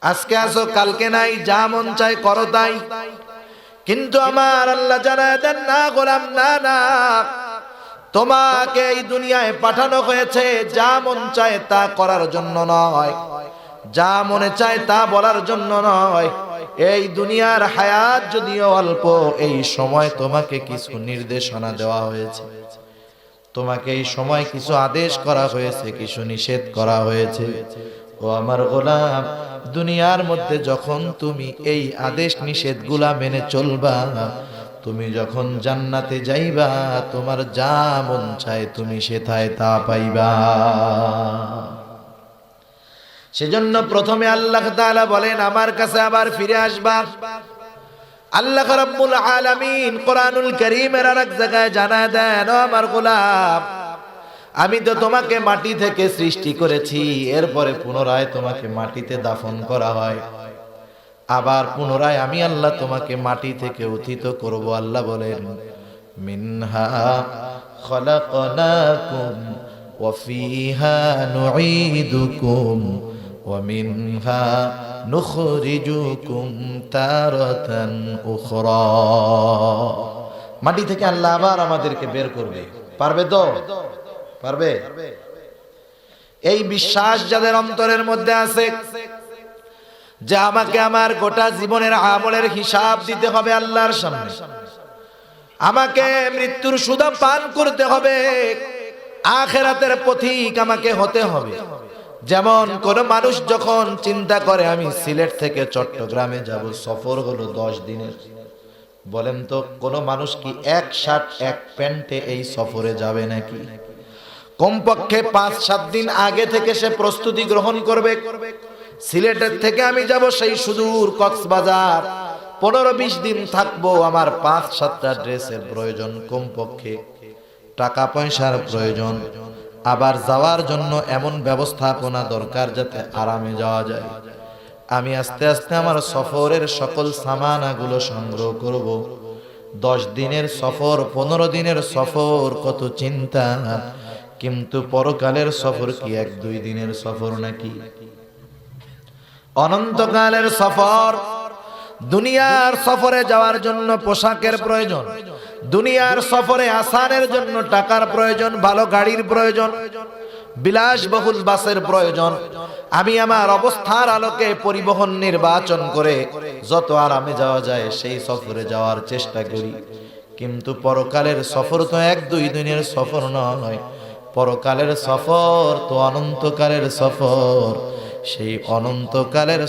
আজকে আসো কালকে নাই, যা মন চায় করো তাই। কিন্তু আমার আল্লাহ জানায় দেন, না গোলাম, না না, তোমাকে এই দুনিয়ায় পাঠানো হয়েছে যা মন চায় তা করার জন্য নয়, যা মনে চায় তা বলার জন্য নয়। এই দুনিয়ার হায়াত যদিও অল্প, এই সময় তোমাকে কিছু নির্দেশনা দেওয়া হয়েছে, তোমাকে এই সময় কিছু আদেশ করা হয়েছে, কিছু নিষেধ করা হয়েছে। ও আমার গোলাম, দুনিয়ার মধ্যে যখন তুমি এই আদেশ নিষেধগুলা মেনে চলবা, তুমি যখন জান্নাতে যাইবা, তোমার যা মন চায় তুমি সেথায় তা পাইবা। সেজন্য প্রথমে আল্লাহ তাআলা বলেন, আমার কাছে আবার ফিরে আসবা। আল্লাহ রাব্বুল আলামিন কোরআনুল কারীমের আরেক জায়গায় জানায় দেন, ও আমার গোলাম, আমি তো তোমাকে মাটি থেকে সৃষ্টি করেছি, এরপরে পুনরায় তোমাকে মাটিতে দাফন করা হয়, আবার পুনরায় আমি আল্লাহ তোমাকে মাটি থেকে উত্থিত করব। আল্লাহ বলেন, মিনহা খলাকনাকুম ওয়া ফিহা নুঈদুকুম ওয়া মিনহা নুখরিজুকুম তারাতান উখরা। মাটি থেকে আল্লাহ আবার আমাদেরকে বের করবে, পারবে তো? পারবে? এই বিশ্বাস যাদের অন্তরের মধ্যে আছে যে আমাকে আমার গোটা জীবনের আমলের হিসাব দিতে হবে আল্লাহর সামনে, আমাকে মৃত্যুর সুধা পান করতে হবে, আখিরাতের পথিক আমাকে হতে হবে। যেমন কোন মানুষ যখন চিন্তা করে আমি সিলেট থেকে চট্টগ্রামে যাব, সফর হলো 10 দিনের, বলেন তো কোন মানুষ কি এক শার্ট এক প্যান্টে এই সফরে যাবে নাকি? কমপক্ষে 5-7 দিন আগে থেকে সে প্রস্তুতি গ্রহণ করবে। সিলেটের থেকে আমি যাব সেই সুদূর কক্সবাজার, 15-20 দিন থাকবো, আমার 5-7টা ড্রেসের প্রয়োজন, কমপক্ষে টাকা পয়সার প্রয়োজন, আবার যাওয়ার জন্য এমন ব্যবস্থাপনা দরকার যাতে আরামে যাওয়া যায়। আমি আস্তে আস্তে আমার সফরের সকল সামানাগুলো সংগ্রহ করব। 10 দিনের সফর, 15 দিনের সফর, কত চিন্তা। কিন্তু পরকালের সফর কি 1-2 দিনের সফর নাকি? অনন্তকালের সফর। দুনিয়ার সফরে যাওয়ার জন্য পোশাকের প্রয়োজন, দুনিয়ার সফরে আসানের জন্য টাকার প্রয়োজন, ভালো গাড়ির প্রয়োজন, বিলাসবহুল বাসের প্রয়োজন। আমি আমার অবস্থার আলোকে পরিবহন নির্বাচন করে যত আরামে যাওয়া যায় সেই সফরে যাওয়ার চেষ্টা করি। কিন্তু পরকালের সফর তো 1-2 দিনের সফর নয়, পরকালের সফর তো অনন্তকালের সফর। সেই অনন্তকালের